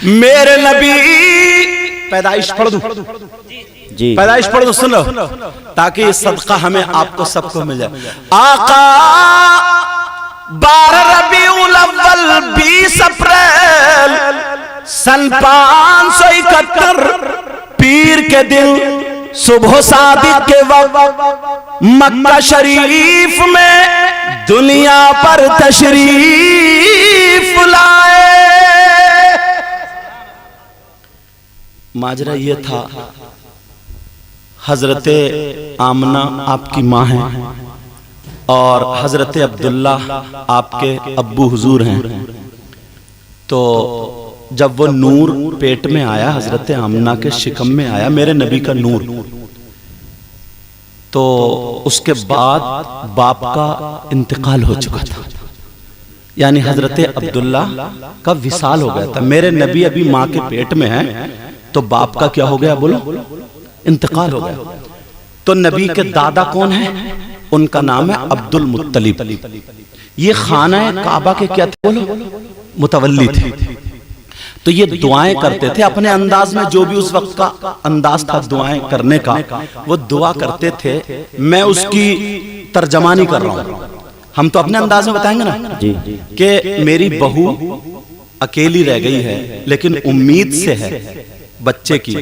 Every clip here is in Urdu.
میرے نبی پیدائش پڑھ دوں جی پیدائش پڑھ دوں سن لو تاکہ یہ صدقہ ہمیں آپ کو سب کو مل جائے. آقا 12 ربیع الاول 20 اپریل سن 571 پیر کے دن صبح صادق کے وقت مکہ شریف میں دنیا پر تشریف لائے. ماجرا یہ تھا حضرت آمنہ آپ کی ماں ہیں اور حضرت عبداللہ آپ کے ابو حضور ہیں. تو جب وہ نور پیٹ میں آیا حضرت آمنہ کے شکم میں آیا میرے نبی کا نور تو اس کے بعد باپ کا انتقال ہو چکا تھا یعنی حضرت عبداللہ کا وصال ہو گیا تھا. میرے نبی ابھی ماں کے پیٹ میں ہیں تو باپ کا کیا ہو گیا بولو انتقال ہو گیا. تو نبی کے دادا کون ہیں ان کا نام ہے عبد المطلب. یہ خانہ کعبہ کے کیا تھے بولو متولی تھے. تو یہ دعائیں کرتے تھے اپنے انداز میں جو بھی اس وقت کا انداز تھا دعائیں کرنے کا وہ دعا کرتے تھے. میں اس کی ترجمانی کر رہا ہوں ہم تو اپنے انداز میں بتائیں گے نا کہ میری بہو اکیلی رہ گئی ہے لیکن امید سے ہے بچے کی.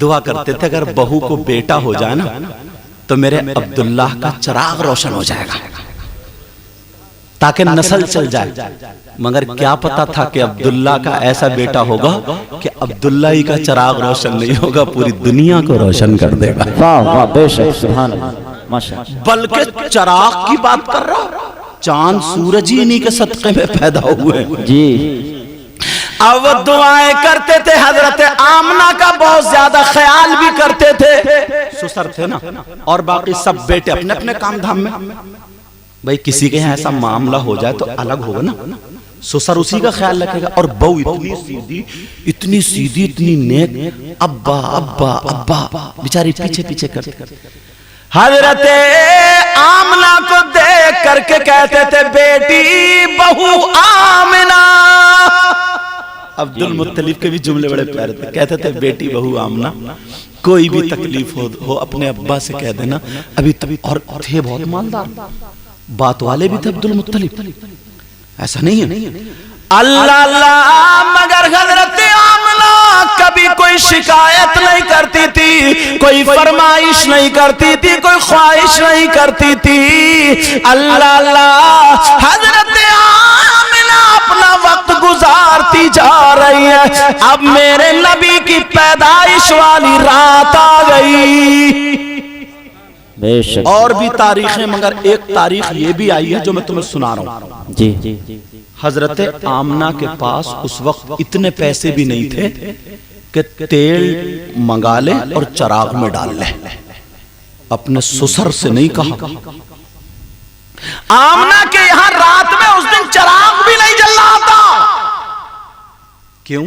دعا کرتے تھے اگر بہو کو بیٹا ہو جائے نا تو میرے عبداللہ کا چراغ روشن ہو جائے گا تاکہ نسل چل جائے. مگر کیا پتا تھا کہ عبداللہ کا ایسا بیٹا ہوگا کہ عبداللہ ہی کا چراغ روشن نہیں ہوگا پوری دنیا کو روشن کر دے گا. واہ واہ بے شک سبحان اللہ ماشاءاللہ. بلکہ چراغ کی بات کر رہا چاند سورج ہی انہی کے صدقے میں پیدا ہوئے. جی اب دعائیں کرتے تھے حضرت آمنہ کا بہت زیادہ خیال بھی کرتے تھے. سسر تھے نا اور باقی سب بیٹے اپنے اپنے کام دھام میں. بھئی کسی کے یہاں ایسا معاملہ ہو جائے تو الگ ہوگا نا سسر اسی کا خیال رکھے گا اور بہو اتنی سیدھی اتنی نیک ابا ابا ابا بیچاری پیچھے پیچھے کرتے. حضرت آمنہ کو دیکھ کر کے کہتے تھے بیٹی بہو آمنہ. عبد المطلب کے بھی جملے بڑے پیارے تھے. کہتے تھے بیٹی بہو آمنہ کوئی بھی تکلیف ہو اپنے ابا سے کہہ دینا. ابھی اور تھے بہت مالدار بات والے بھی تھے عبد المطلب ایسا نہیں ہے. اللہ اللہ مگر حضرت آمنہ کبھی کوئی شکایت نہیں کرتی تھی کوئی فرمائش نہیں کرتی تھی کوئی خواہش نہیں کرتی تھی. اللہ اللہ حضرت آمنہ اپنا وقت گزارتی جا رہی ہے. اب میرے نبی کی پیدائش والی رات آ گئی. اور بھی تاریخیں مگر ایک تاریخ یہ بھی آئی ہے جو میں تمہیں سنا رہا ہوں. جی حضرت آمنہ کے پاس اس وقت اتنے پیسے بھی نہیں تھے کہ تیل منگا لے اور چراغ میں ڈال لے. اپنے سسر سے نہیں کہا. آمنہ کے یہاں رات میں اس دن چراغ بھی نہیں جل رہا تھا. کیوں؟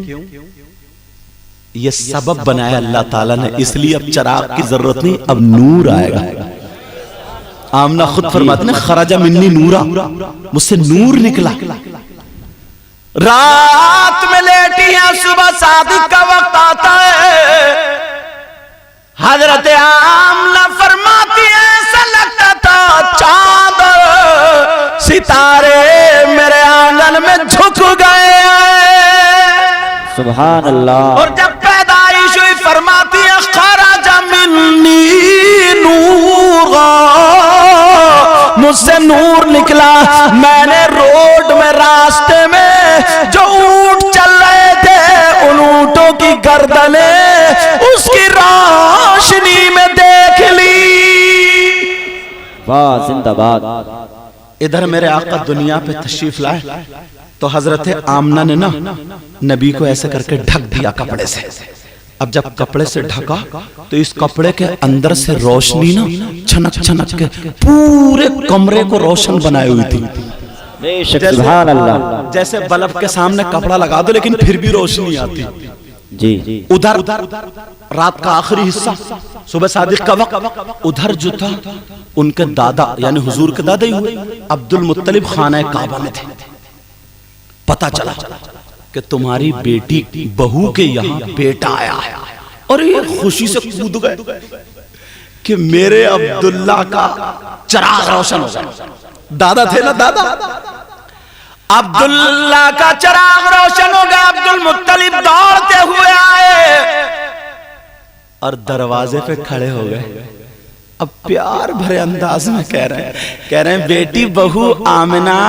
یہ سبب بنایا اللہ تعالیٰ نے اس لیے اب چراغ کی ضرورت نہیں اب نور آئے گا. آمنہ خود فرماتے ہیں خرج منی نورا مجھ سے نور نکلا. رات میں لیٹی ہیں صبح صادق کا وقت آتا ہے. حضرت آمنہ فرماتی ہے ایسا لگتا تھا چاند ستارے میرے آنگن میں جھک گئے. سبحان اللہ. اور جب پیدائش ہوئی فرماتی ہے خرج منی نورا مجھ سے نور نکلا. میں نے روڈ میں راستے میں جو اونٹ چل رہے تھے ان اونٹوں کی گردنیں اس کی روشنی میں دیکھ لی. واہ زندہ باد. ادھر میرے آقا دنیا پہ تشریف لائے تو حضرت آمنہ نے نا نبی کو ایسے کر کے ڈھک دیا کپڑے سے. اب جب کپڑے سے ڈھکا تو اس کپڑے کے اندر سے روشنی نا چھنک چھنک کے پورے کمرے کو روشن بنائے ہوئی تھی. سبحان اللہ. جیسے بلب کے سامنے کپڑا لگا دو لیکن پھر بھی روشنی آتی. جی ادھر رات کا آخری حصہ صبح صادق کا وقت ادھر جو تھا ان کے دادا یعنی حضور کے دادا ہی ہوئے عبد المطلب خانہ کعبہ میں تھے. پتہ چلا کہ تمہاری بیٹی بہو کے یہاں بیٹا آیا ہے، اور یہ خوشی سے کود گئے کہ میرے عبداللہ کا چراغ روشن ہو گیا. دادا تھے نا، دادا. عبداللہ کا چراغ روشن ہو گیا. عبد المطلب دوڑتے ہوئے آئے اور دروازے پہ کھڑے ہو گئے. اب پیار بھرے انداز میں کہہ رہے ہیں بیٹی بہو آمنہ.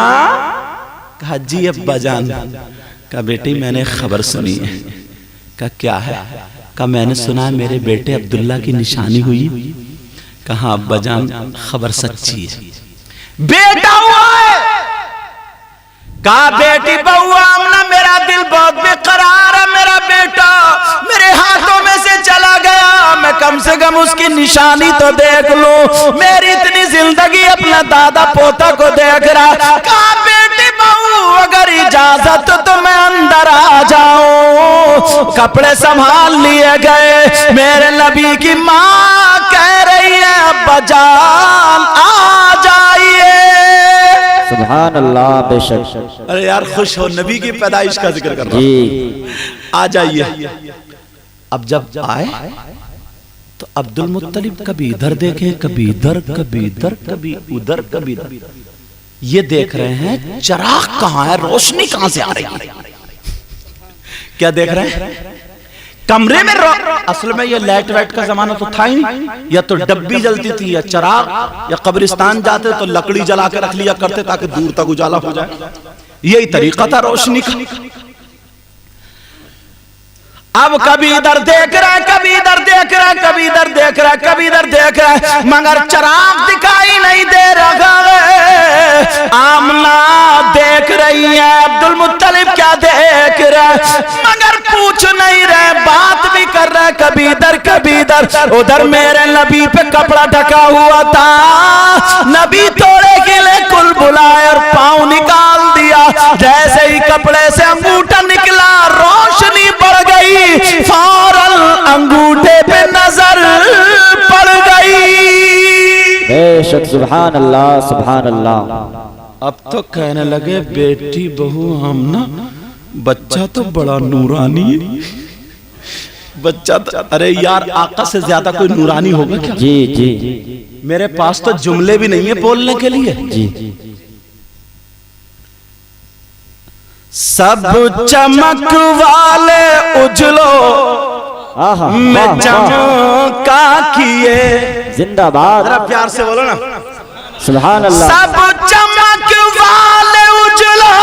کہا جی ابا جان. کہا بیٹی میں نے خبر سنی ہے. کہا کیا ہے؟ کہا میں نے سنا میرے بیٹے عبداللہ کی نشانی ہوئی. کہا ابا جان خبر سچی ہے، بیٹا ہوا ہے. کہا بیٹی بہو آمنہ میرا دل بہت بے قرار ہے، میرا بیٹا میرے ہاتھوں میں سے چلا گیا، میں کم سے کم اس کی نشانی تو دیکھ لوں. میری اتنی زندگی اپنا دادا پوتا کو دیکھ رہا. کہا بیٹی بہو اگر اجازت تو میں اندر آ جاؤں. کپڑے سنبھال لیے گئے. میرے نبی کی ماں کہہ رہی ہے ابا جان آ جائیے. سبحان اللہ. بے شک. ارے یار خوش ہو، نبی کی پیدائش کا ذکر کر رہا ہوں. جی آ جائیے. اب جب آئے تو عبد المطلب کبھی ادھر دیکھیں، کبھی ادھر، کبھی ادھر، کبھی ادھر، کبھی ادھر. یہ دیکھ رہے ہیں چراغ کہاں ہے، روشنی کہاں سے آ رہی ہے. کیا دیکھ رہے ہیں؟ کمرے میں اصل میں یہ لائٹ وائٹ کا زمانہ تو تھا ہی نہیں. یا تو ڈبی جلتی تھی یا چراغ، یا قبرستان جاتے تو لکڑی جلا کے رکھ لیا کرتے تاکہ دور تک اجالا ہو جائے. یہی طریقہ تھا روشنی کا. اب کبھی ادھر دیکھ رہا ہے، کبھی ادھر دیکھ رہا ہے، کبھی ادھر دیکھ رہا ہے، کبھی ادھر دیکھ رہا ہے، مگر چراغ دکھائی نہیں دے رہا ہے. آمنہ دیکھ رہی ہے عبد المطلب کیا دیکھ رہا ہے، مگر پوچھ نہیں رہے، بات بھی کر رہا ہے کبھی ادھر کبھی ادھر. ادھر میرے نبی پہ کپڑا ڈھکا ہوا تھا. نبی توڑے کے لئے کل بلائے اور پاؤں نکال دیا. جیسے ہی کپڑے سے انگوٹھا نکلا روشنی بڑھ گئی. فوراً انگوٹھے پہ نظر پڑ گئی. بے شک. سبحان اللہ. سبحان اللہ. اب تو کہنے لگے بیٹی بہو آمنہ بچہ تو بڑا نورانی ہے. بچہ تو ارے یار آقا سے زیادہ کوئی نورانی ہوگا کیا؟ جی جی. میرے پاس تو جملے بھی نہیں ہیں بولنے کے لیے. جی. سب چمک والے اجلو میں چمکا کیے. زندہ باد. ذرا پیار سے بولو نا. سبحان اللہ. سب چمک والے اجلو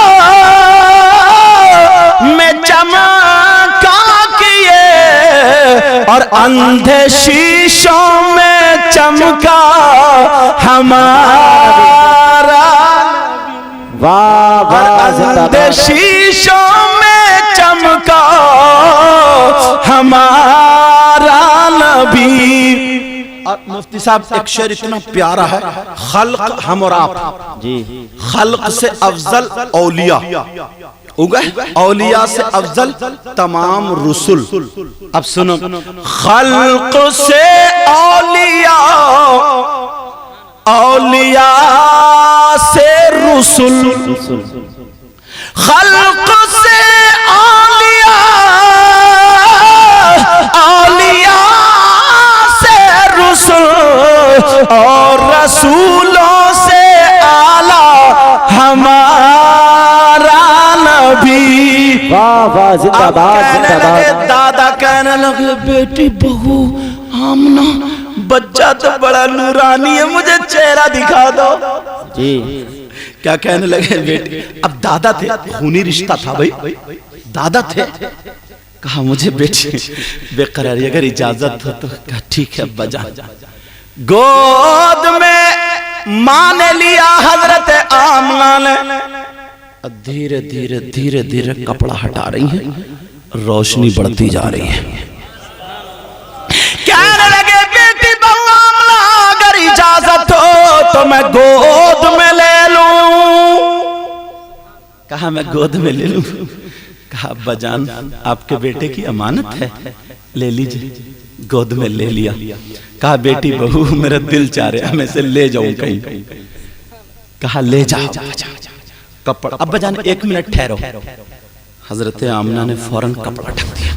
میں چمکا کیے، اور اندھے شیشوں میں چمکا ہمارا. واہ واہ. زندہ باد. شیشوں میں چمکا ہمارا نبی. اور مفتی صاحب ایک شعر اتنا پیارا ہے، خلق ہم اور آپ، جی. خلق سے افضل اولیاء، اولیاء سے افضل تمام رسل. اب سنو، خلق سے اولیاء، اولیاء سے رسل، خلق سے اولیاء، اولیاء سے رسل، اور رسولوں سے اعلیٰ ہمارا نبی. واہ واہ. زندہ باد. زندہ باد. دادا کہنے لگے بیٹی بہو آمنہ بچہ تو بڑا نورانی ہے، مجھے چہرہ دکھا دو. جی. کیا کہنے لگے بیٹی؟ اب دادا تھے، خونی رشتہ تھا بھائی، دادا تھے. کہا مجھے بیٹی بے قراری اگر اجازت ہو تو. کہا ٹھیک ہے ابا جان. گود میں ماں نے لیا حضرت آمنہ نے. دھیرے دھیرے دھیرے دھیرے کپڑا ہٹا رہی ہیں، روشنی بڑھتی جا رہی ہے. کہنے لگے بیٹی بہو آمنہ اگر اجازت ہو تو میں گود میں لے لوں. کہا میں گود میں لے لوں. کہا ابا جان آپ کے بیٹے کی امانت ہے، لے لیجئے. گود میں لے لیا. کہا بیٹی بہو میرا دل چاہ رہا ہے میں اسے لے جاؤں کہیں. کہا لے جاؤ. کپڑا ابا جان ایک منٹ ٹھہرو. حضرت آمنہ نے فوراً کپڑا ڈھک دیا.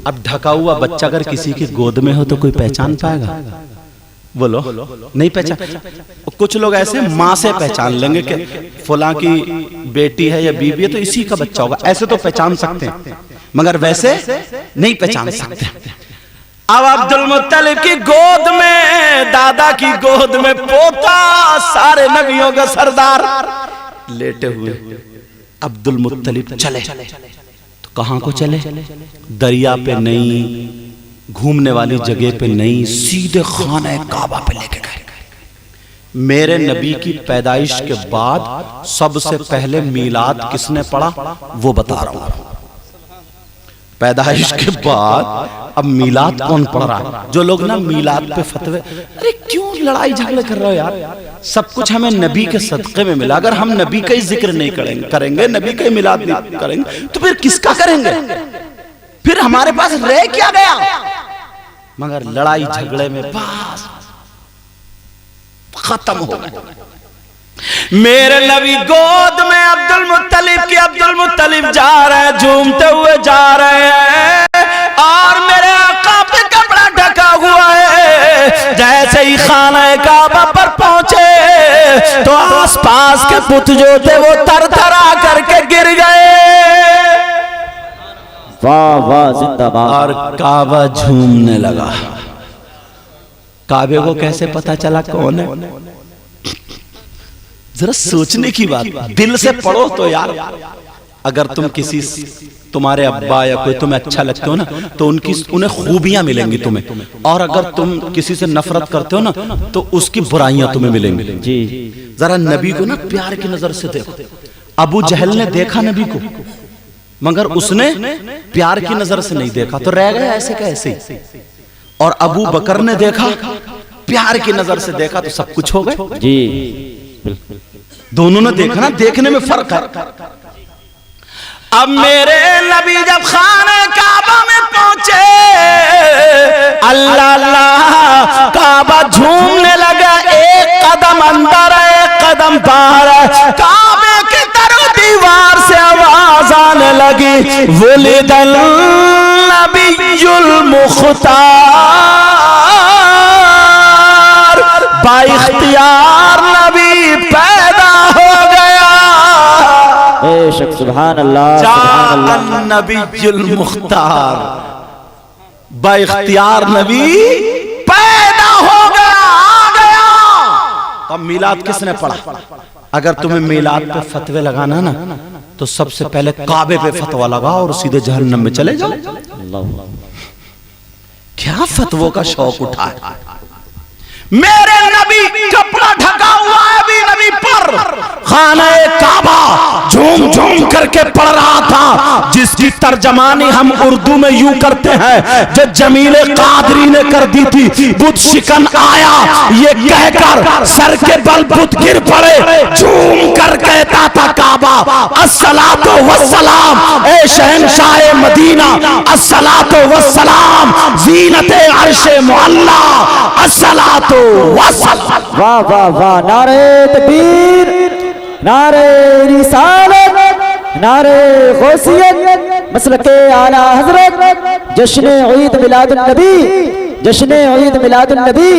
اب ڈھکا ہوا بچہ اگر کسی کی گود میں ہو تو کوئی پہچان پائے گا؟ بولو نہیں پہچان. کچھ لوگ ایسے ماں سے پہچان لیں گے کہ فلاں کی بیٹی ہے یا بیوی ہے تو اسی کا بچہ ہوگا, ایسے تو پہچان سکتے ہیں, مگر ویسے نہیں پہچان سکتے. اب عبد المطلب کی گود میں, دادا کی گود میں پوتا, سارے نبیوں کا سردار لیٹے ہوئے. عبد المطلب چلے تو کہاں کو چلے؟ دریا پہ نہیں, گھومنے والی جگہ پہ نہیں, سیدھے خانہ کعبہ پہ لے کے گئے. میرے نبی کی پیدائش کے بعد سب سے پہلے میلاد کس نے پڑھا وہ بتا رہا ہوں. پیدائش کے بعد اب میلاد کون پڑھ رہا ہے؟ جو لوگ نا میلاد پہ فتوے, ارے کیوں لڑائی جھگڑے کر رہے ہو یار؟ سب کچھ ہمیں نبی کے صدقے میں ملا. اگر ہم نبی کا ہی ذکر نہیں کریں گے, نبی کا ہی میلاد نہیں کریں گے تو پھر کس کا کریں گے؟ پھر ہمارے پاس رہ کیا گیا؟ مگر لڑائی جھگڑے میں بس ختم ہو گئے. میرے نبی گود میں عبد المطلب کی, عبد المطلب جا رہے ہیں, جھومتے ہوئے جا رہے ہیں, اور میرے آقا پہ کپڑا ڈھکا ہوا ہے. جیسے ہی خانہ کعبہ پر پہنچے تو آس پاس کے بت جو تھے وہ تر تھرا کر کے گر گئے. واہ واہ زندہ باد. اور کعبہ جھومنے لگا. کعبے کو کیسے پتا چلا کون ہے؟ ذرا سوچنے کی بات, دل سے پڑھو تو یار. اگر تم کسی, تمہارے ابا یا کوئی تمہیں اچھا لگتے ہو نا تو انہیں خوبیاں ملیں گی تمہیں, اور اگر تم کسی سے نفرت کرتے ہو نا تو اس کی برائیاں تمہیں ملیں گی. جی ذرا نبی کو نا پیار کی نظر سے دیکھو. ابو جہل نے دیکھا نبی کو, مگر اس نے پیار کی نظر سے نہیں دیکھا تو رہ گئے ایسے کا ایسے ہی. اور ابو بکر نے دیکھا, پیار کی نظر سے دیکھا تو سب کچھ ہو گئے. جی دونوں نے دیکھا نا, دیکھنے میں فرق ہے. اب میرے نبی جب خانہ کعبہ میں پہنچے, اللہ اللہ, کعبہ جھومنے لگا. ایک قدم اندر ہے, ایک قدم باہر ہے. کعبے کی طرف دیوار سے آواز آنے لگی, ولد النبی المختار, با اختیار نبی پیدا ہو گیا. بے شک سبحان اللہ سبحان اللہ. النبی المختار, با اختیار نبی پیدا ہو گیا, آ گیا. اب میلاد کس نے پڑھا؟ اگر تمہیں میلاد پہ فتوے لگانا نا تو سب سے پہلے کعبے پہ فتوہ لگا اور سیدھے جہنم میں چلے جاؤ. کیا فتووں کا شوق اٹھا ہے؟ میرے نبی کپڑا ڈھکا ہوا ہے ابھی نبی پر, خانہ کعبہ جھوم جھوم کر کے پڑھ رہا تھا, جس کی ترجمانی ہم اردو میں یوں کرتے ہیں جو جمیل قادری نے کر دی تھی, بت شکن آیا یہ کہہ کر سر کے بل بت گر پڑے, جھوم کر کہتا تھا کعبہ الصلاۃ والسلام, اے شہنشاہ مدینہ الصلاۃ والسلام, زینت عرش معلا الصلاۃ. واہ واہ واہ. نعرہ تکبیر, نعرہ رسالت, نعرہ غوثیت, مسلک اعلی حضرت, جشن عید میلاد النبی, جشن عید میلاد النبی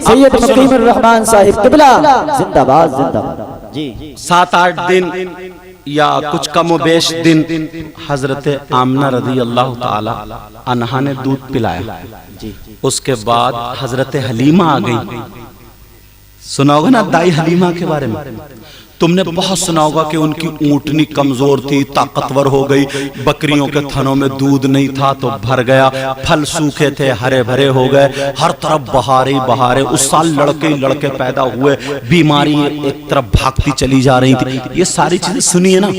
سید مقیم الرحمن صاحب قبلہ زندہ باد زندہ باد. جی 7-8 دن یا کچھ کم و بیش دن حضرت آمنہ رضی اللہ تعالی عنہا نے دودھ پلایا. اس کے بعد حضرت حلیمہ آ گئی. سنا ہوگا نا دائی حلیمہ کے بارے میں, تم نے بہت سنا ہوگا کہ ان کی اونٹنی کمزور تھی, طاقتور ہو گئی, بکریوں کے تھنوں میں دودھ نہیں تھا تو بھر گیا, پھل سوکھے تھے ہرے بھرے ہو گئے, ہر طرف بہارے بہارے. اس سال لڑکے لڑکے پیدا ہوئے, بیماری ایک طرف بھاگتی چلی جا رہی تھی. یہ ساری چیزیں سنی ہے نا,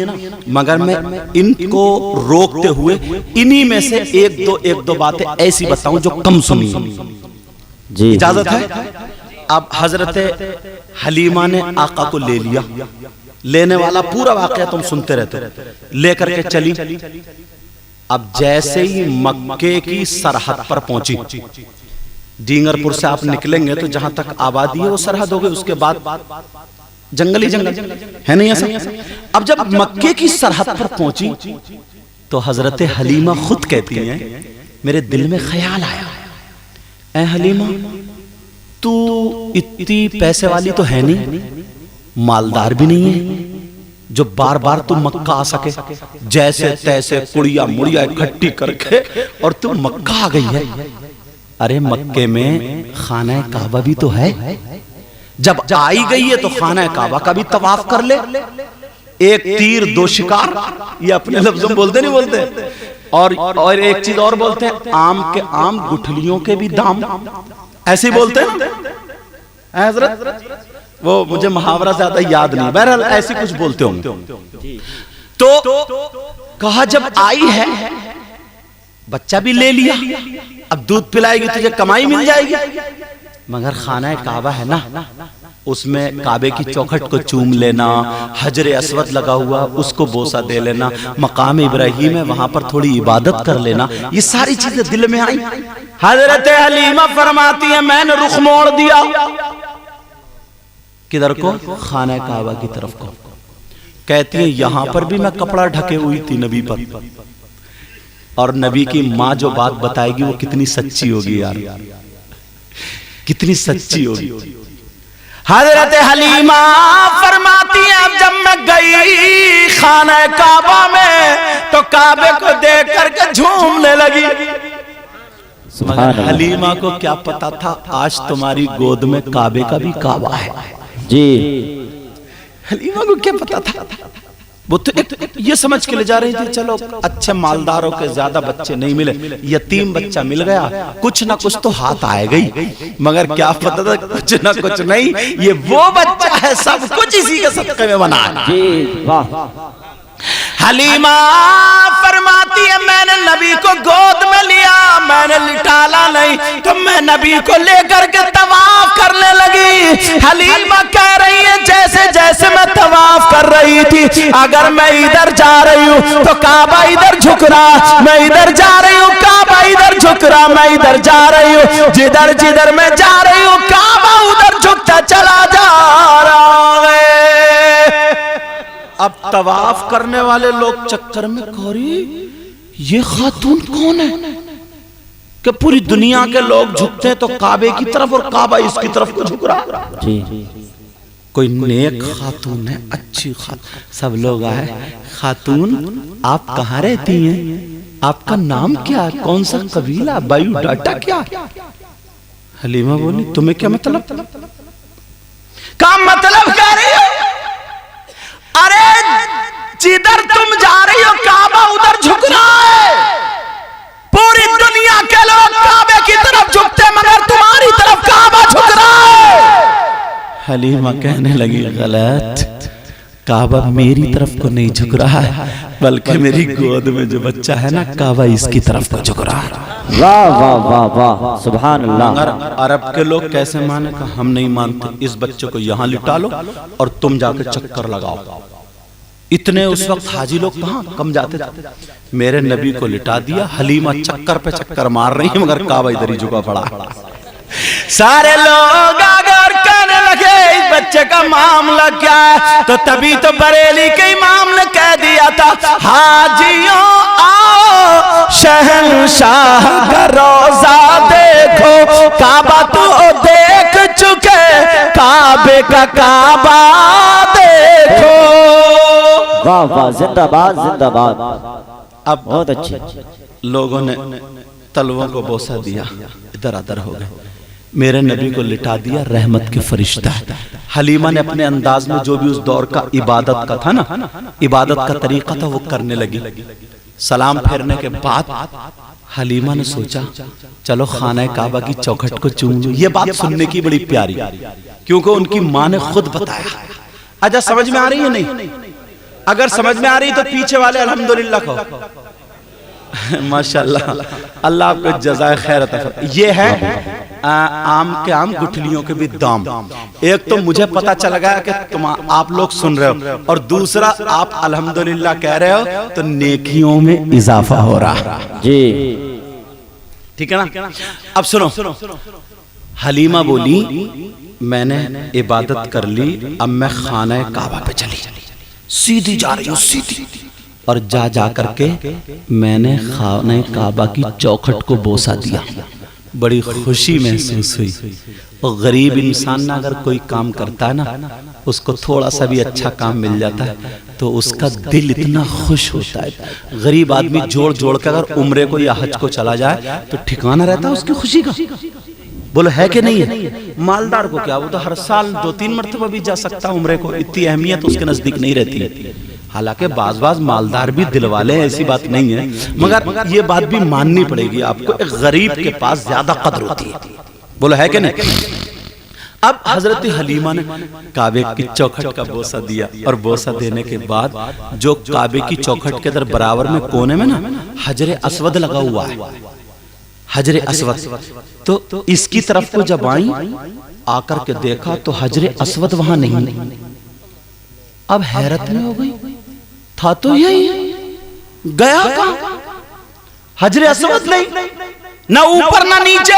مگر میں ان کو روکتے ہوئے انہی میں سے ایک دو باتیں ایسی بتاؤں جو کم سنی. جی اجازت ہے؟ اب حضرت حلیمہ نے آقا کو لے لیا, لینے والا پورا واقعہ تم سنتے رہتے, لے کر کے چلی. اب جیسے ہی مکے کی سرحد پر پہنچی, ڈینگر پور سے آپ نکلیں گے تو جہاں تک آبادی ہے وہ سرحد ہو گئی, اس کے بعد جنگلی جنگل ہے نہیں ایسا؟ اب جب مکے کی سرحد پر پہنچی تو حضرت حلیمہ خود کہتی ہیں میرے دل میں خیال آیا، اے حلیمہ تو اتنی پیسے والی تو ہے نہیں، مالدار بھی نہیں ہے جو بار بار تم مکہ آ سکے، جیسے تیسے کڑیا مڑیا اکٹھی کر کے اور تم مکہ آ گئی ہے۔ ارے مکے میں خانہ کعبہ بھی تو ہے، جب آئی گئی ہے تو خانہ کعبہ کا بھی طواف کر لے، ایک تیر دو شکار، یہ اپنے لفظوں میں بولتے نہیں بولتے، اور ایک چیز اور بولتے ہیں آم کے آم گٹھلیوں کے بھی دام، ایسے ہی بولتے ہیں حضرت، وہ مجھے محاورہ زیادہ یاد نہیں، بہرحال ایسے کچھ بولتے ہوں گے۔ تو کہا جب آئی ہے بچہ بھی لے لیا، اب دودھ پلائے گی تجھے کمائی مل جائے گی، مگر خانہ کعبہ ہے نا، اس میں کعبے کی چوکھٹ کو چوم لینا، حجر اسود لگا ہوا اس کو بوسہ دے لینا، مقام ابراہیم ہے وہاں پر تھوڑی عبادت کر لینا، یہ ساری چیزیں دل میں آئیں۔ حضرت حلیمہ فرماتی ہیں میں نے رخ موڑ دیا، کدھر کو؟ خانہ کعبہ کی طرف کو۔ کہتی ہیں یہاں پر بھی میں کپڑا ڈھکے ہوئی تھی نبی پر، اور نبی کی ماں جو بات بتائے گی وہ کتنی سچی ہوگی یار، کتنی سچی ہوگی۔ حضرت حلیمہ فرماتی ہیں اب جب میں گئی خانہ کعبہ میں تو کعبے کو دیکھ کر کے جھومنے لگی، مگر حلیمہ کو کیا پتا تھا آج تمہاری گود میں کعبے کا بھی کعبہ ہے جی، حلیمہ کو کیا پتا تھا؟ وہ تو یہ سمجھ کے لے جا رہی تھی چلو اچھے مالداروں کے زیادہ بچے نہیں ملے، یتیم بچہ مل گیا، کچھ نہ کچھ تو ہاتھ آئے گئی، مگر کیا پتا تھا کچھ نہ کچھ نہیں، یہ وہ بچہ ہے سب کچھ اسی کے صدقے میں بنا ہے۔ جی واہ۔ حلیمہ فرماتی ہے میں نے نبی کو گود میں لیا، میں نے لٹالا نہیں، تو میں نبی کو لے کر کے طواف کرنے لگی۔ حلیمہ کہہ رہی ہے جیسے جیسے میں طواف کر رہی تھی، اگر میں ادھر جا رہی ہوں تو کعبہ ادھر جھک رہا، میں ادھر جا رہی ہوں کعبہ ادھر جھک رہا، میں ادھر جا رہی ہوں جدھر جدھر میں جا رہی ہوں کعبہ ادھر جھکتا چلا جا رہا ہے۔ اب طواف کرنے والے لوگ چکر میں کوری یہ خاتون کون ہے کہ پوری دنیا کے لوگ جھکتے ہیں تو کعبے کی طرف اور کعبہ اس کی طرف کو جھک رہا، کوئی نیک خاتون ہے، اچھی خاتون، سب لوگ آئے، خاتون آپ کہاں رہتی ہیں، آپ کا نام کیا ہے، کون سا قبیلہ، بایو ڈاٹا کیا؟ حلیمہ بولی تمہیں کیا مطلب؟ کیا مطلب کہہ رہی ہو؟ ارے جدھر تم جا رہی ہو کعبہ ادھر جھک رہا ہے، پوری دنیا کے لوگ کعبے کی طرف جھکتے مگر تمہاری طرف کعبہ جھک رہا ہے۔ حلیمہ کہنے لگی غلط، کعبہ میری طرف کو نہیں جھک رہا ہے بلکہ میری گود میں جو بچہ ہے نا کعبہ اس کی طرف کو جھک رہا ہے۔ واہ واہ واہ واہ سبحان اللہ۔ مگر عرب کے لوگ کیسے مانے؟ کہ ہم نہیں مانتے، اس بچے کو یہاں لٹا لو اور تم جا کے چکر لگاؤ۔ اتنے اس وقت حاجی لوگ کہاں کم جاتے تھے، میرے نبی کو لٹا دیا، حلیمہ چکر پہ چکر مار رہی ہے مگر کعبہ ادھر ہی جھکا پڑا۔ سارے لوگ اگر کہنے لگے اس بچے کا معاملہ کیا ہے تو تبھی تو بریلی کے امام نے کہہ دیا تھا حاجیوں آؤ شہنشاہ کا روضہ دیکھو، کعبہ تو دیکھ چکے کعبے کا کعبہ دیکھو۔ واہ واہ زندہ باد زندہ باد، اب بہت اچھی۔ لوگوں نے تلووں کو بوسہ دیا، ادھر ادھر ہو گئے، میرے نبی کو لٹا دیا، رحمت کے فرشتہ۔ حلیمہ نے اپنے انداز میں جو بھی اس دور کا عبادت کا تھا نا، عبادت کا طریقہ تھا وہ کرنے لگی۔ سلام پھیرنے کے بعد حلیمہ نے سوچا چلو خانہ کعبہ کی چوکھٹ کو چوم لوں۔ یہ بات سننے کی بڑی پیاری کیونکہ ان کی ماں نے خود بتایا۔ اچھا سمجھ میں آ رہی ہے نہیں؟ اگر سمجھ میں آ رہی تو پیچھے والے الحمدللہ کہو۔ ماشاءاللہ، اللہ آپ کو جزائے خیر عطا فرمائے۔ یہ ہے آم کے آم گٹھلیوں کے بھی دام۔ ایک تو مجھے پتا چل گیا کہ آپ لوگ سن رہے ہو، اور دوسرا آپ الحمدللہ کہہ رہے ہو تو نیکیوں میں اضافہ ہو رہا جی، ٹھیک ہے نا؟ اب سنو، حلیمہ بولی میں نے عبادت کر لی، اب میں خانہ کعبہ پہ چلی، سیدھی جا رہی ہوں سیدھی، اور جا کر کے میں نے خانہ کعبہ کی چوکھٹ کو بوسہ دیا، بڑی خوشی محسوس ہوئی۔ اور غریب انسان نہ اگر کوئی کام کرتا ہے نا، اس کو تھوڑا سا بھی اچھا کام مل جاتا ہے تو اس کا دل اتنا خوش ہوتا ہے۔ غریب آدمی جوڑ کے اگر عمرے کو یا حج کو چلا جائے تو ٹھکانہ رہتا ہے اس کی خوشی کا، بولو ہے کہ نہیں ہے؟ مالدار کو کیا، وہ تو ہر سال 2-3 مرتبہ بھی جا سکتا عمرے کو، اتنی اہمیت اس کے نزدیک نہیں رہتی۔ حالانکہ بعض مالدار بھی دل والے ہیں، ایسی بات نہیں ہے، مگر یہ بات بھی ماننی پڑے گی آپ کو، ایک غریب کے پاس زیادہ قدر ہوتی ہے، بولو ہے کہ نہیں؟ اب حضرت حلیمہ نے کعبے کی چوکھٹ کا بوسہ دیا، اور بوسہ دینے کے بعد جو کعبے کی چوکھٹ کے در برابر میں کونے میں نا حجر اسود لگا ہوا ہے، حجر اسود، تو اس کی طرف کو جب آئیں آ کر کے دیکھا تو حجر اسود وہاں نہیں۔ اب حیرت میں ہو گئی، تھا تو یہی، گیا کہاں؟ حجر اسود نہیں، نہ اوپر نہ نیچے۔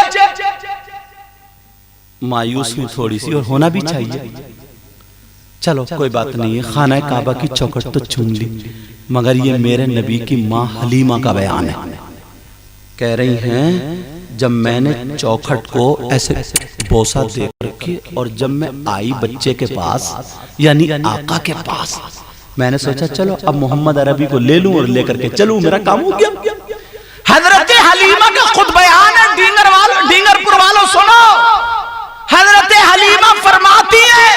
مایوس میں تھوڑی سی، اور ہونا بھی چاہیے، چلو کوئی بات نہیں ہے، خانہ کعبہ کی چوکھٹ تو چوم لی، مگر یہ میرے نبی کی ماں حلیمہ کا بیان ہے، کہہ رہی ہیں جب میں نے چوکھٹ کو ایسے بوسہ دے کر کے، اور جب میں آئی بچے کے پاس یعنی آقا کے پاس، میں نے سوچا چلو اب محمد عربی کو لے لوں اور لے کر کے چلوں، میرا کام ہو گیا۔ حضرت حلیمہ کا خود بیان ہے، ڈینگر پور والوں سنو، حضرت حلیمہ فرماتی ہے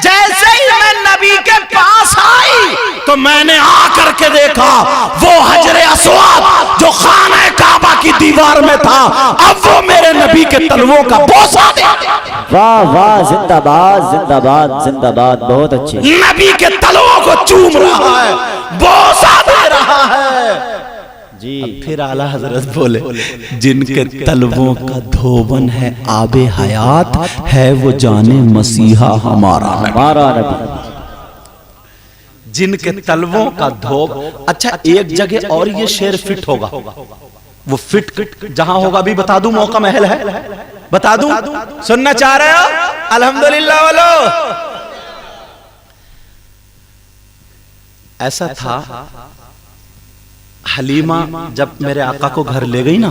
جیسے ہی میں نبی کے پاس آئی تو میں نے آ کر کے دیکھا وہ حجر اسود جو خانہ کعبہ کی دیوار میں تھا، اب وہ میرے نبی کے تلووں کا بوسہ دے، واہ واہ، زندہ باد زندہ باد زندہ باد، بہت اچھے، نبی کے تلووں کو چوم رہا ہے، بوسہ دے رہا ہے جی۔ پھر اعلیٰ حضرت بولے جن کے تلووں کا دھوبن ہے آب حیات، ہے وہ جان مسیحا ہمارا نبی، جن کے تلووں کا دھوب۔ اچھا ایک جگہ اور یہ شعر فٹ ہوگا، وہ فٹ جہاں ہوگا بھی بتا دوں، موقع محل ہے، بتا دوں، سننا چاہ رہے ہو؟ الحمدللہ والو، ایسا تھا حلیمہ جب میرے آقا کو گھر لے گئی نا،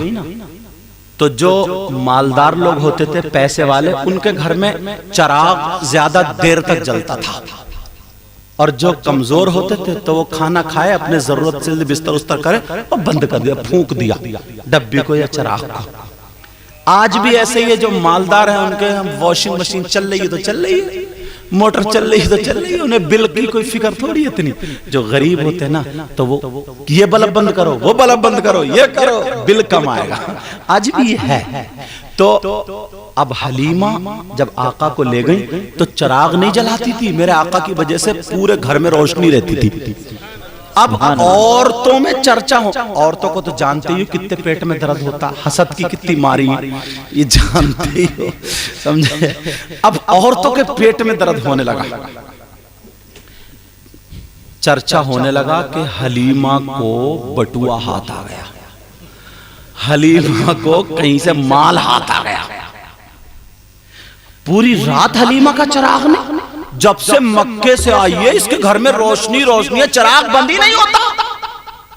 تو جو مالدار لوگ ہوتے تھے پیسے والے، ان کے گھر میں چراغ زیادہ دیر تک جلتا تھا، اور جو کمزور ہوتے تھے تو وہ کھانا کھائے، اپنے ضرورت سے بستر استر کرے اور بند کر دیا، پھونک دیا ڈبی کو یا چراغ کو۔ آج بھی ایسے ہی ہے، جو مالدار ہیں ان کے واشنگ مشین چل رہی ہے تو چل رہی ہے، موٹر چل رہی ہے تو چل رہی ہے، انہیں بل کی کوئی فکر تھوڑی ہے اتنی۔ جو غریب ہوتے ہیں نا تو وہ یہ بلب بند کرو، وہ بلب بند کرو، یہ کرو، بل کم آئے گا، آج بھی یہ ہے۔ تو اب حلیمہ جب آقا کو لے گئی تو چراغ نہیں جلاتی تھی، میرے آقا کی وجہ سے پورے گھر میں روشنی رہتی تھی۔ اب عورتوں میں چرچا ہو، عورتوں کو تو جانتے ہی کتنے پیٹ میں درد ہوتا، حسد کی کتنی ماری یہ جانتے ہی ہو، سمجھے؟ اب عورتوں کے پیٹ میں درد ہونے لگا، چرچا ہونے لگا کہ حلیمہ کو بٹوا ہاتھ آ گیا، حلیمہ کو کہیں سے مال ہاتھ آ گیا۔ پوری رات حلیمہ کا چراغ نہیں، جب سے مکے سے آئی ہے اس کے گھر میں روشنی ہے، چراغ بند ہی نہیں ہوتا۔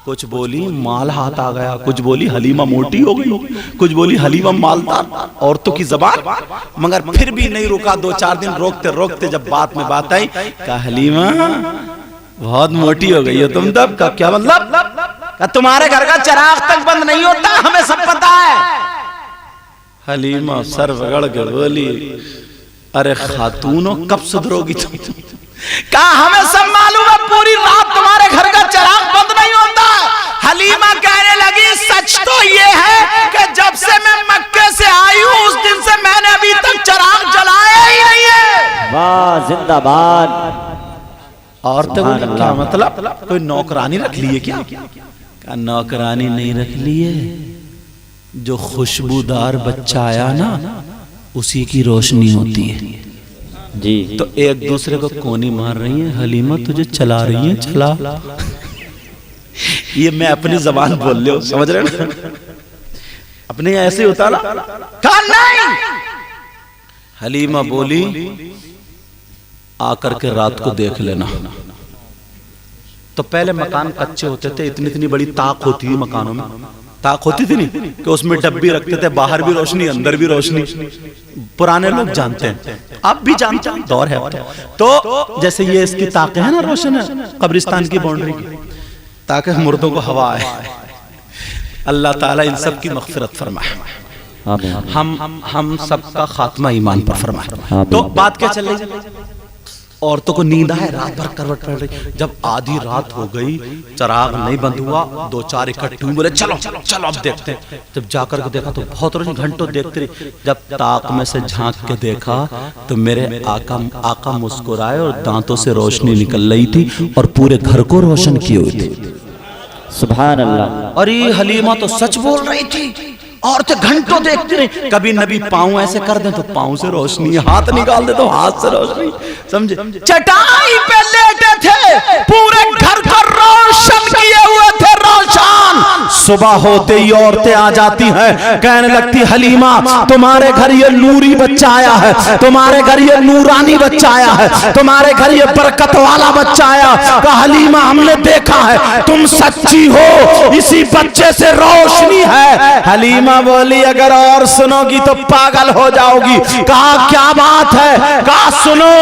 کچھ بولی مال ہاتھ آ گیا، کچھ بولی حلیمہ موٹی ہو گئی، کچھ بولی حلیمہ مالدار، عورتوں کی زبان، مگر پھر بھی نہیں رکا، 2-4 دن روکتے روکتے جب بات میں بات آئی کہا حلیمہ بہت موٹی ہو گئی ہو تم تب۔ کا کیا مطلب؟ کہ تمہارے گھر کا چراغ تک بند نہیں ہوتا، ہمیں سب پتا ہے۔ حلیمہ سر رگڑ کے بولی ارے خاتونوں کب سدھرو گی تم؟ کہا ہمیں سب معلوم ہے، پوری رات تمہارے گھر کا چراغ بند نہیں ہوتا۔ حلیمہ کہنے لگی سچ تو یہ ہے کہ جب سے میں مکے سے آئی ہوں اس دن سے میں نے ابھی تک چراغ جلایا ہی نہیں ہے۔ واہ زندہ باد۔ عورتیں بولیں کیا مطلب؟ کوئی نوکرانی رکھ لیے کیا؟ کہا نوکرانی نہیں رکھ لیے، جو خوشبودار بچہ آیا نا اسی کی روشنی ہوتی ہے جی۔ تو ایک دوسرے کو کونی مار رہی ہیں، حلیمہ تجھے چلا رہی ہیں، چلا۔ یہ میں اپنی زبان بول لے ہو، سمجھ رہے ہیں؟ اپنے ایسے ہوتا نا، کہا نہیں، حلیمہ بولی آ کر کے رات کو دیکھ لینا. تو پہلے مکان کچے ہوتے تھے, اتنی بڑی تاق ہوتی تھی مکانوں میں, تاق ہوتی تھی نہیں کہ اس میں ڈبی رکھتے تھے, باہر بھی روشنی اندر بھی روشنی. پرانے لوگ جانتے ہیں, آپ بھی جانتے ہیں, دور ہے. تو جیسے یہ اس کی تاقیں ہیں نا روشن ہے قبرستان کی باؤنڈری کی, تاکہ مردوں کو ہوا آئے. اللہ تعالیٰ ان سب کی مغفرت فرمائے, ہم سب کا خاتمہ ایمان پر فرمائے. تو بات کیا چل رہی ہے؟ عورتوں کو نیند آئے, رات بھر کروٹ پڑ رہی. جب آدھی رات ہو گئی, چراغ نہیں بند ہوا, 2-4 اکٹھے ہوئے, بولے چلو چلو اب دیکھتے ہیں. جب جا کر کے دیکھا تو بہت روشنی, گھنٹوں دیکھتے رہی. جب طاق میں سے جھانک کے دیکھا تو میرے آقا مسکرائے اور دانتوں سے روشنی نکل رہی تھی اور پورے گھر کو روشن کی ہوئی تھی. سبحان اللہ. اور یہ حلیمہ تو سچ بول رہی تھی. عورتیں گھنٹوں دیکھتی رہی. کبھی نبی پاؤں ایسے کر دیں تو پاؤں سے روشنی, ہاتھ نکال دے تو ہاتھ سے روشنی. سمجھے؟ چٹائی پہ لیٹے تھے, پورے گھر کو روشن کیے ہوئے تھے, روشن. صبح ہوتے ہی عورتیں آ جاتی ہیں, کہنے لگتی حلیمہ تمہارے گھر یہ نوری بچہ آیا ہے, تمہارے گھر یہ نورانی بچہ آیا ہے, تمہارے گھر یہ برکت والا بچہ آیا. کہا حلیمہ ہم نے دیکھا ہے, تم سچی ہو, اسی بچے سے روشنی ہے. حلیمہ بولی اگر اور سنو گی تو پاگل ہو جاؤ گی. کہا کیا بات ہے؟ کہا سنو,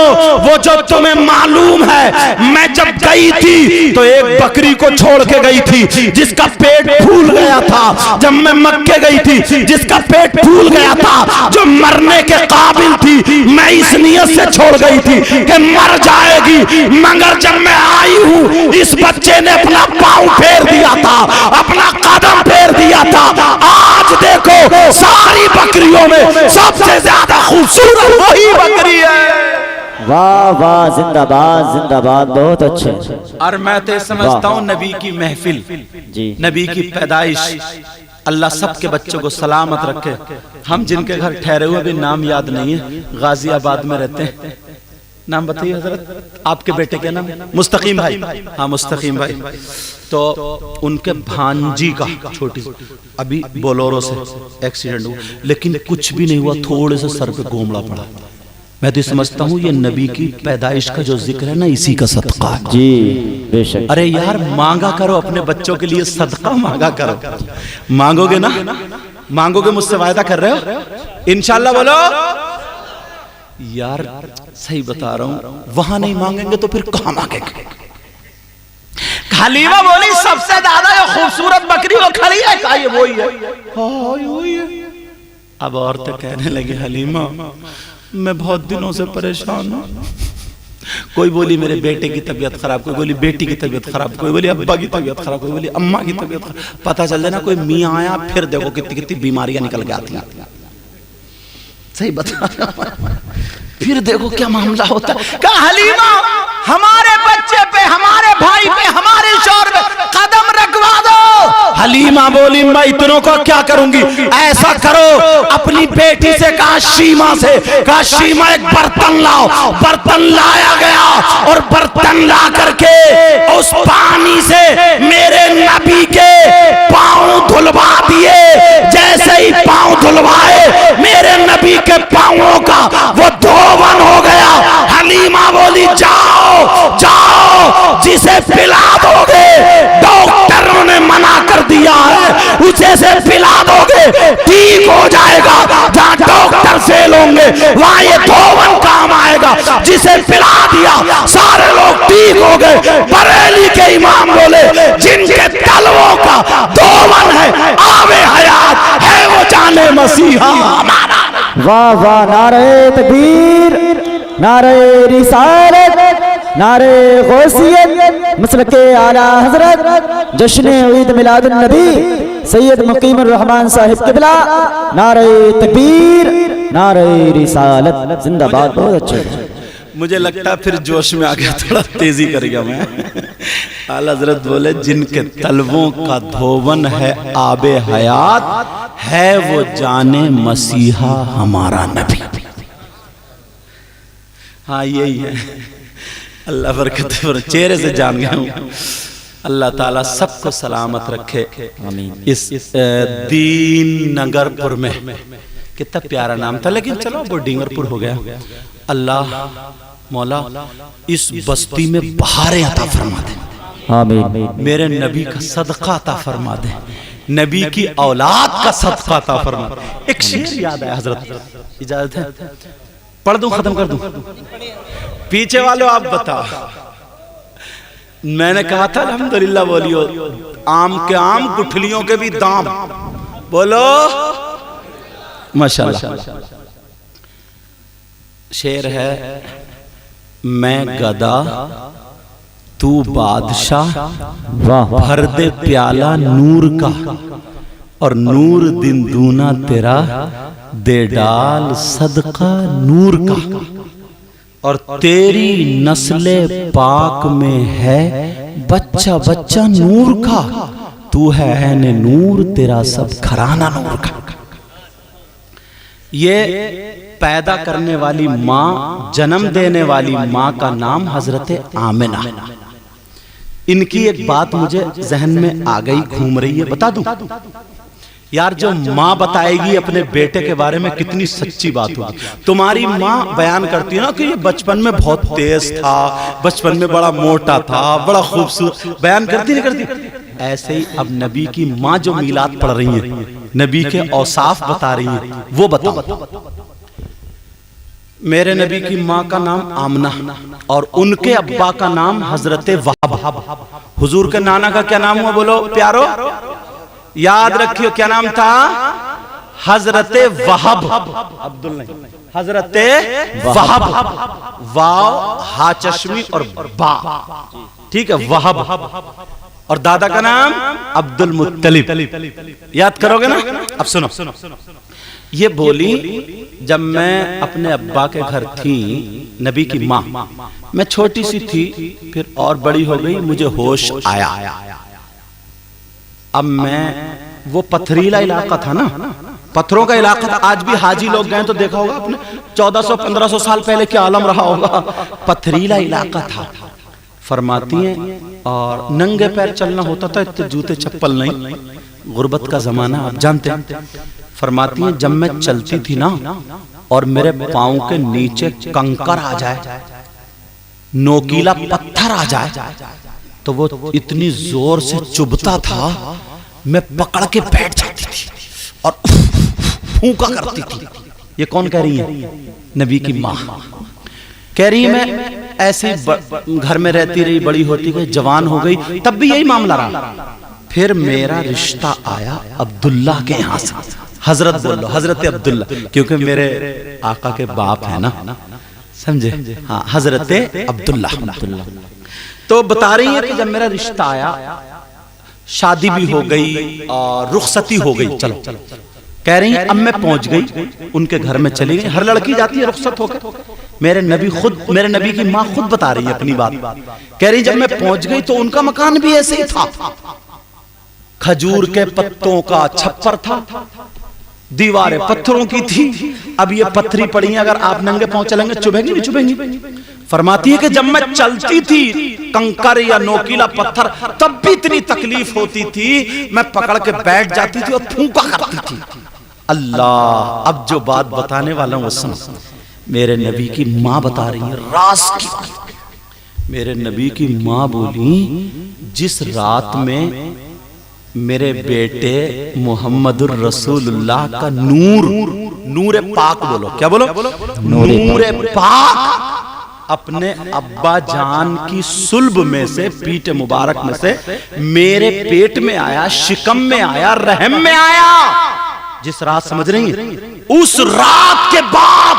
وہ جو تمہیں معلوم ہے, میں جب گئی تھی تو ایک بکری کو چھوڑ کے گئی تھی جس کا پیٹ پھول گیا تھا. جب میں مکے گئی تھی جس کا پیٹ پھول گیا تھا, جو مرنے کے قابل تھی, میں اس نیت سے چھوڑ گئی تھی کہ مر جائے گی, مگر جب میں آئی ہوں اس بچے نے اپنا پاؤں پھیر دیا تھا, اپنا قدم پھیر دیا تھا. آج دیکھو ساری بکریوں میں سب سے زیادہ خوبصورت وہی بکری ہے. واہ واہ, زندہ باد زندہ باد, بہت اچھے. اور میں تو سمجھتا ہوں نبی کی محفل, نبی کی پیدائش, اللہ سب کے بچوں کو سلامت رکھے. ہم جن کے گھر ٹھہرے ہوئے بھی نام یاد نہیں ہے, غازی آباد میں رہتے ہیں. نام بتائیے حضرت, آپ کے بیٹے کے نام؟ مستقیم بھائی. ہاں مستقیم بھائی. تو ان کے بھانجی کا چھوٹی ابھی بولورو سے ایکسیڈنٹ ہوا, لیکن کچھ بھی نہیں ہوا, تھوڑے سے سر پہ گومڑا پڑا. میں تو سمجھتا ہوں یہ نبی کی پیدائش کا جو ذکر ہے نا, اسی کا صدقہ ہے. جی بے شک. ارے یار مانگا کرو اپنے بچوں کے لیے, صدقہ مانگا کرو. مانگو گے نا, مانگو گے, مجھ سے وعدہ کر رہے ہو انشاءاللہ؟ بولو یار, صحیح بتا رہا ہوں, وہاں نہیں مانگیں گے تو پھر کہاں مانگیں گے؟ حلیمہ بولی سب سے زیادہ یہ خوبصورت بکری وہ کھڑی ہے. کہا یہ وہی ہے. اب عورتیں کہنے لگی حلیمہ میں بہت دنوں سے پریشان ہوں. کوئی بولی میرے بیٹے کی طبیعت خراب, کوئی بولی بیٹی کی طبیعت خراب, کوئی بولی ابا کی طبیعت خراب, کوئی بولی اماں کی طبیعت خراب. پتہ چل دینا کوئی میاں آیا, پھر دیکھو کتنی بیماریاں نکل کے آتی ہیں. صحیح بتا رہا ہوں, پھر دیکھو کیا معاملہ ہوتا ہے. کہا حلیمہ ہمارے بچے پہ, ہمارے بھائی پہ, ہمارے شوہر پہ قدم رکھوا دو. حلیمہ بولی میں اتنوں کو کیا کروں گی, ایسا کرو اپنی بیٹی سے کہا شیمہ سے, کہا شیمہ ایک برتن لاؤ. برتن لایا گیا اور برتن لا کر کے اس پانی سے میرے نبی کے پاؤں دھلوا دیے. جیسے ہی پاؤں دھلوائے میرے نبی کے پاؤں کا وہ دھون ہو گیا. حلیمہ بولی جاؤ جاؤ, جسے پلا دو گے ڈاکٹروں نے منع کر دیا ہے, اسے سے پلا دو گے ٹھیک ہو جائے گا. جہاں ڈاکٹر فیل ہوں گے وہاں یہ دھون کام آئے گا. جسے پلا دیا سارے لوگ ٹھیک ہو گئے. بریلی کے امام بولے جن کے تلووں کا دھون ہے آب حیات ہے, وہ جانے مسیحا ہمارا. واہ واہ, نعرہ تکبیر, نعرہ رسالت, نعرہ غوثیت, مسلک اعلیٰ حضرت جشن عید میلاد النبی سید مقیم الرحمن صاحب قبلہ. نعرہ تکبیر, نعرہ رسالت, زندہ باد. بہت اچھے. مجھے لگتا ہے پھر جوش میں آگیا, تھوڑا تیزی کر گیا میں. اعلیٰ حضرت بولے جن کے تلووں کا دھون ہے آب حیات ہے, وہ جانے مسیحا ہمارا نبی. ہاں یہی ہے. اللہ برکت چہرے سے جان گیا ہوں. اللہ تعالیٰ سب کو سلامت رکھے. اس دین نگر پور میں کتنا پیارا نام تھا، لیکن چلو وہ ڈینگر پور ہو گیا۔ اللہ مولا اس بستی میں بہاریں عطا فرما دے، آمین۔ میرے نبی کا صدقہ عطا فرما دے، نبی کی اولاد کا صدقہ عطا فرما دے۔ ایک شعر یاد ہے حضرت، اجازت ہے پڑھ دوں ختم کر دوں؟ پیچھے والوں آپ بتا، میں نے کہا تھا الحمدللہ بولیو، آم کے آم گٹھلیوں کے بھی دام، بولو ماشاءاللہ۔ شعر ہے، میں گدا تو بادشاہ، بھر دے پیالہ نور کا، اور نور دن دونا تیرا، دے ڈال صدقہ نور کا، اور تیری نسل پاک میں ہے بچہ بچہ نور کا، تو ہے عین نور تیرا سب گھرانہ نور کا۔ یہ پیدا کرنے والی ماں، جنم دینے والی ماں کا نام حضرت آمنہ۔ ان کی ایک بات مجھے ذہن میں آ گئی، گھوم رہی ہے، بتا دوں؟ یار جو ماں بتائے گی اپنے بیٹے کے بارے میں کتنی سچی بات ہوگی۔ تمہاری ماں بیان کرتی ہے نا کہ یہ بچپن میں بہت تیز تھا، بچپن میں بڑا موٹا تھا، بڑا خوبصورت، بیان کرتی نہیں کرتی؟ ایسے ہی اب نبی کی ماں جو میلاد پڑھ رہی ہیں، نبی کے اوصاف بتا رہی ہیں، وہ بتاؤ۔ میرے نبی کی ماں کا نام آمنہ، اور ان کے ابا کا نام حضرت وہب۔ حضور کے نانا کا کیا نام ہوا بولو پیارو؟ یاد رکھیو کیا نام تھا؟ حضرت وہب، عبداللہ حضرت وہب، واو ہا چشمی اور با، ٹھیک ہے، وہب۔ اور دادا کا نام عبد المطلب، یاد کرو گے نا؟ اب سنو، یہ بولی جب میں اپنے ابا کے گھر تھی، نبی کی ماں، میں چھوٹی سی تھی، پھر اور بڑی ہو گئی، مجھے ہوش آیا۔ اب میں، وہ پتھریلا علاقہ تھا نا، پتھروں کا علاقہ تھا، آج بھی حاجی لوگ گئے تو دیکھا ہوگا اپنے 1400-1500 سال پہلے کیا عالم رہا ہوگا، پتھریلا علاقہ تھا۔ فرماتی ہیں اور ننگے پیر چلنا ہوتا تھا، اتنے جوتے چپل نہیں، غربت کا زمانہ آپ جانتے ہیں۔ فرماتی ہیں جب میں چلتی تھی نا اور میرے پاؤں کے نیچے کنکر آ جائے، نوکیلا پتھر آ جائے، تو وہ اتنی زور سے چبھتا تھا، میں پکڑ کے بیٹھ جاتی تھی اور پھونکا کرتی تھی۔ یہ کون کہہ رہی ہے؟ نبی کی ماں کہہ رہی ہے۔ میں ایسے گھر میں رہتی رہی، بڑی ہوتی گئی، جوان ہو گئی، تب بھی یہی معاملہ رہا۔ پھر میرا رشتہ آیا عبداللہ کے یہاں سے، حضرت بولو، حضرت عبداللہ، کیونکہ میرے آقا کے باپ ہیں نا، سمجھے؟ ہاں، حضرت عبداللہ۔ تو بتا رہی ہے کہ جب میرا رشتہ آیا، شادی بھی ہو گئی اور رخصتی ہو گئی، چلو کہہ رہی ہیں اب میں پہنچ گئی ان کے گھر میں چلی گئی۔ ہر لڑکی جاتی ہے رخصت ہو کر، میرے نبی کی ماں خود بتا رہی ہے اپنی بات، کہہ رہی جب میں پہنچ گئی تو ان کا مکان بھی ایسے ہی تھا، کھجور کے پتوں کا چھپر تھا، دیواریں پتھروں کی تھی۔ اب یہ پتھری پڑی ہیں، اگر آپ ننگے پاؤں چلیں گے چبھیں گی نہیں چبھیں گی؟ فرماتی ہے کہ جب میں چلتی تھی کنکر یا نوکیلا پتھر، تب بھی اتنی تکلیف ہوتی تھی، میں پکڑ کے بیٹھ جاتی تھی اور پھونکا کرتی تھی۔ اللہ، اب جو بات بتانے والا ہوں وہ سنو، میرے نبی کی ماں بتا رہی ہے راز کی بات۔ میرے نبی کی ماں بولی جس رات میں میرے بیٹے محمد الرسول اللہ کا نور پاک، بولو کیا بولو؟ نور پاک اپنے ابا جان کی صلب میں سے، پیٹ مبارک میں سے میرے پیٹ میں آیا، شکم میں آیا، رحم میں آیا، جس رات سمجھ رہی ہیں، اس رات کے بعد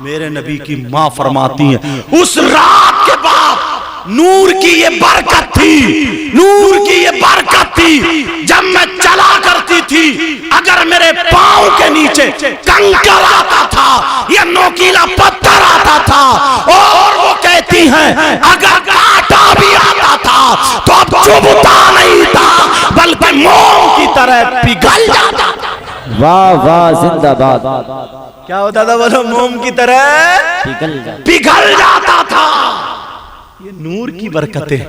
میرے نبی کی ماں فرماتی ہیں اس رات کے بعد نور کی یہ برکت تھی، نور کی یہ برکت تھی، جب میں چلا کرتی تھی اگر میرے پاؤں کے نیچے کنکر آتا تھا یا نوکیلا پتھر آتا تھا، اور وہ کہتی ہیں اگر کانٹا بھی آتا تھا تو اب چبھتا نہیں تھا بلکہ موم کی طرح پگھل جاتا تھا۔ واہ واہ، زندہ باد۔ کیا ہوتا تھا بولو؟ موم کی طرح پگھل جاتا تھا۔ یہ نور کی برکتیں،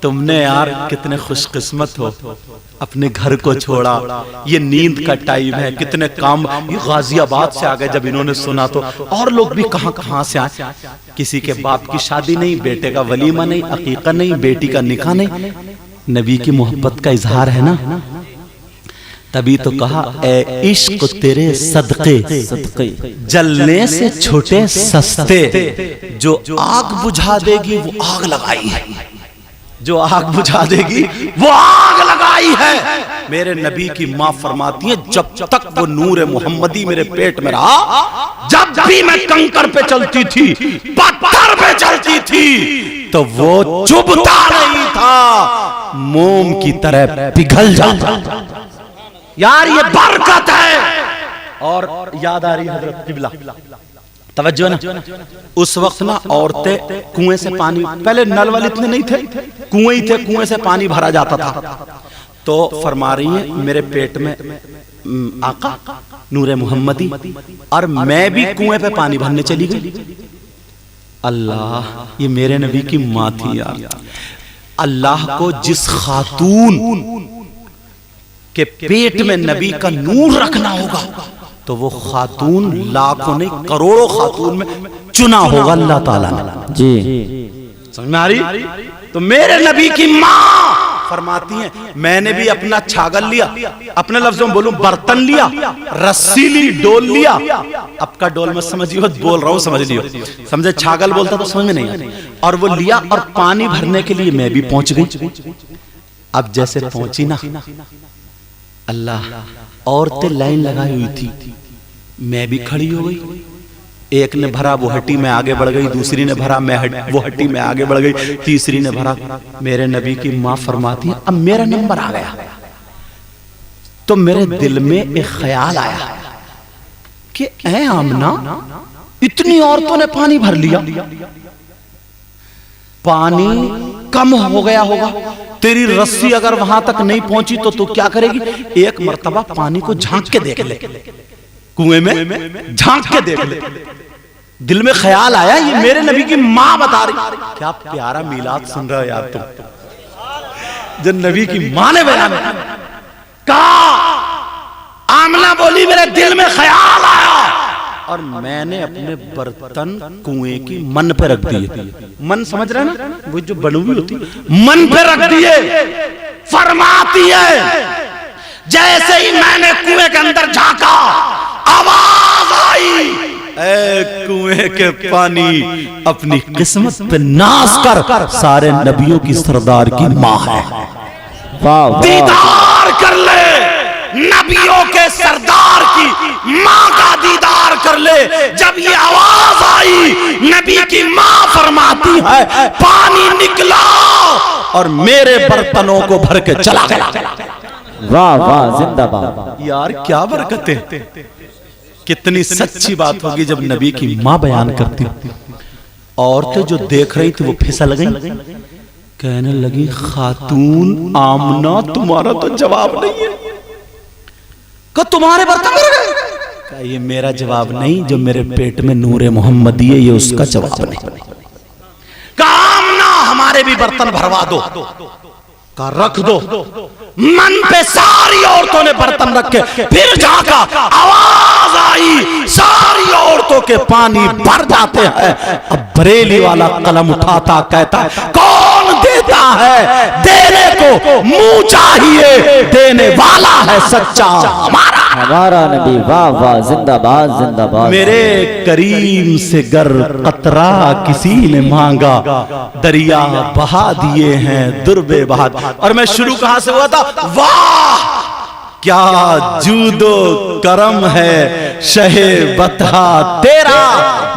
تم نے یار کتنے خوش قسمت ہو، اپنے گھر کو چھوڑا، یہ نیند کا ٹائم ہے، کتنے کام، یہ غازی آباد سے آگئے جب انہوں نے سنا تو، اور لوگ بھی کہاں کہاں سے آئے، کسی کے باپ کی شادی نہیں، بیٹے کا ولیمہ نہیں، عقیقہ نہیں، بیٹی کا نکاح نہیں، نبی کی محبت کا اظہار ہے نا، تبھی تو کہا اے عشق تیرے صدقے جلنے سے چھوٹے سستے، جو آگ بجھا دے گی وہ آگ لگائی ہے، جو آگ بجھا دے گی وہ آگ لگائی ہے۔ میرے نبی کی ماں فرماتی ہیں جب تک وہ نور محمدی میرے پیٹ میں رہا، جب بھی میں کنکر پہ چلتی تھی، پتھر پہ چلتی تھی، تو وہ چبھتا نہیں تھا، موم کی طرح پگھل جاتا۔ یار یہ برکت ہے۔ اور یاد آ رہی حضرت قبلہ، توجہ نا، اس وقت نا عورتیں کنویں سے پانی، پہلے نل والے اتنے نہیں تھے، کنویں ہی تھے، کنویں سے پانی بھرا جاتا تھا، تو فرما رہی ہیں میرے پیٹ میں آقا نور محمدی، اور میں بھی کنویں پہ پانی بھرنے چلی گئی۔ اللہ، یہ میرے نبی کی ماں تھی یار۔ اللہ کو جس خاتون کہ پیٹ میں نبی کا نور رکھنا ہوگا تو وہ خاتون لاکھوں نہیں کروڑوں خاتون میں چنا ہوگا اللہ تعالیٰ نے۔ جی سمجھ میں آ رہی؟ تو میرے نبی کی ماں فرماتی ہیں میں نے بھی اپنا چھاگل لیا، اپنے لفظوں میں بولوں برتن لیا، رسی لی، ڈول لیا، اب کا ڈول میں سمجھیے بول رہا ہوں سمجھ لیو، سمجھے چھاگل بولتا تو سمجھ میں نہیں آیا، اور وہ لیا اور پانی بھرنے کے لیے میں بھی پہنچ گئی۔ اب جیسے پہنچی نا، اللہ، عورتیں لائن لگائی ہوئی تھی، میں بھی کھڑی ہو گئی، ایک نے بھرا وہ ہٹی میں آگے بڑھ گئی، دوسری نے بھرا وہ ہٹی میں آگے بڑھ گئی، تیسری نے بھرا۔ میرے نبی کی ماں فرماتی ہے اب میرا نمبر آ گیا تو میرے دل میں ایک خیال آیا کہ اے آمنہ، اتنی عورتوں نے پانی بھر لیا، پانی کم ہو گیا ہوگا، تیری رسی اگر وہاں تک نہیں پہنچی تو تو کیا کرے گی؟ ایک مرتبہ پانی کو جھانک کے دیکھ لے، کنویں میں جھانک کے دیکھ لے۔ دل میں خیال آیا یہ میرے نبی کی ماں بتا رہی، کیا پیارا میلاد سن رہا ہے یار تم، جب نبی کی ماں نے بیان کہا، آمنہ بولی میرے دل میں خیال آیا، اور میں نے اپنے برتن کنویں کی من پہ رکھ دیے۔ من سمجھ رہے نا، وہ جو بنوی ہوتی، من پہ رکھ دیے۔ فرماتی ہے جیسے ہی میں نے کنویں کے اندر جھانکا، آواز آئی اے کنویں کے پانی، اپنی قسمت پہ ناز کر، سارے نبیوں کی سردار کی ماں ہے، دیدار کر لے، نبیوں کے سردار کی ماں کا دیدار کر لے۔ جب یہ آواز آئی، نبی کی ماں فرماتی ہے پانی نکلا اور میرے برتنوں کو بھر کے چلا گیا۔ واہ واہ، زندہ باد یار کیا برکت ہے، کتنی سچی بات ہوگی جب نبی کی ماں بیان کرتی۔ عورتیں جو دیکھ رہی تھی وہ پھسل گئی، کہنے لگی خاتون آمنہ تمہارا تو جواب نہیں ہے، کہ تمہارے برتن بھر گئے، کہ یہ میرا جواب نہیں، جو میرے پیٹ میں نور محمدی ہے یہ اس کا جواب نہیں، کہ آمنہ ہمارے بھی برتن بھروا دو، کہ رکھ دو۔ من پہ ساری عورتوں نے برتن رکھے، پھر جھانکا، آواز آئی، ساری عورتوں کے پانی بھر جاتے ہیں۔ اب بریلی والا قلم اٹھاتا کہتا ہے کون دیتا ہے، دینے کو منہ چاہیے، دینے والا ہے سچا ہمارا نبی۔ واہ واہ، زندہ باد زندہ باد۔ میرے کریم سے گر قطرہ کسی نے مانگا، دریا بہا دیے ہیں دربے بہا۔ اور میں شروع کہاں سے ہوا تھا؟ واہ کیا جود و کرم ہے شہ بطحا تیرا،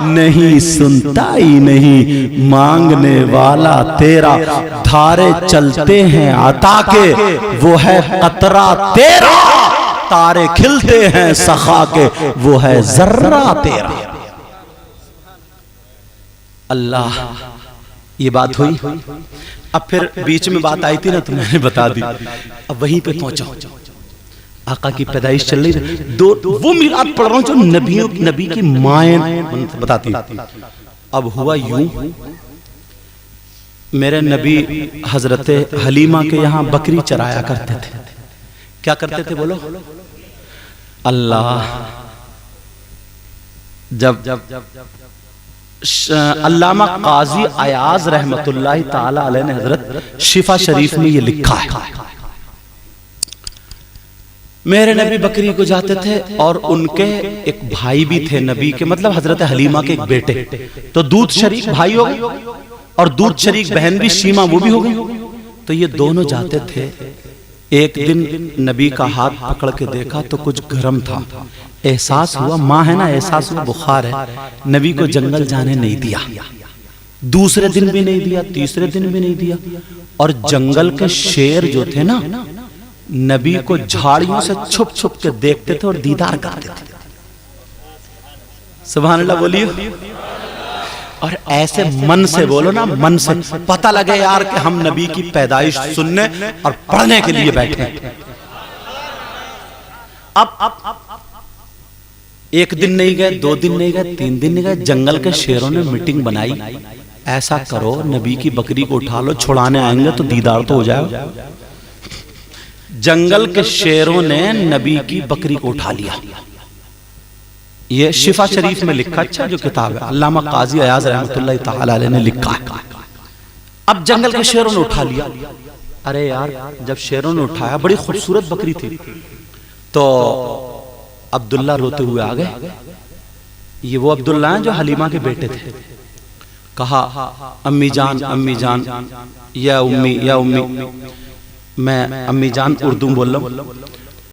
نہیں سنتا ہی نہیں مانگنے والا تیرا، دھارے چلتے ہیں عطا کے وہ ہے قطرہ تیرا، تارے کھلتے ہیں سخا کے وہ ہے ذرہ تیرا۔ اللہ، یہ بات ہوئی۔ اب پھر بیچ میں بات آئی تھی نا تو میں نے بتا دی، اب وہیں پہ پہنچا، آقا کی پیدائش چل رہی تھی، وہ میلاد پڑھ رہا ہوں جو نبی کی مائیں بتاتی۔ اب ہوا یوں، میرے نبی حضرت حلیمہ کے یہاں بکری چرایا کرتے تھے. کیا کرتے تھے بولو؟ اللہ. جب علامہ قاضی ایاز رحمت اللہ تعالی علیہ نے حضرت شفا شریف میں یہ لکھا ہے، میرے نبی بکری کو جاتے تھے اور ان کے ایک بھائی بھی تھے نبی کے، مطلب حضرت حلیمہ کے ایک بیٹے، تو دودھ شریک بھائی ہو گئے اور دودھ شریک بہن بھی شیمہ وہ بھی ہو گئی. تو یہ دونوں جاتے تھے. ایک دن نبی کا ہاتھ پکڑ کے دیکھا تو کچھ گرم تھا، احساس ہوا، ماں ہے نا، احساس ہوا بخار ہے. نبی کو جنگل جانے نہیں دیا، دوسرے دن بھی نہیں دیا، تیسرے دن بھی نہیں دیا. اور جنگل کے شیر جو تھے نا، نبی کو جھاڑیوں سے چھپ چھپ کے دیکھتے تھے اور دیدار کرتے تھے. سبحان اللہ بولیے. اور ایسے من سے بولو نا، من سے پتہ لگے یار کہ ہم نبی کی پیدائش سننے اور پڑھنے کے لیے بیٹھے ہیں. اب ایک دن نہیں گئے، 2 دن نہیں گئے، 3 دن نہیں گئے، جنگل کے شیروں نے میٹنگ بنائی، ایسا کرو نبی کی بکری کو اٹھا لو، چھڑانے آئیں گے تو دیدار تو ہو جائے. جنگل کے شیروں نے نبی کی بکری کو اٹھا لیا. یہ شفا شریف میں لکھا، اچھا جو کتاب ہے علامہ قاضی ایاز رحمت اللہ تعالی علیہ نے لکھا ہے. اب جنگل کے شیروں نے اٹھا لیا. ارے یار جب شیروں نے اٹھایا، بڑی خوبصورت بکری تھی، تو عبداللہ روتے ہوئے آ گئے. یہ وہ عبداللہ ہیں جو حلیمہ کے بیٹے تھے. کہا امی جان، امی جان، یا امی، یا امی. میں امی جان اردو بول رہا ہوں.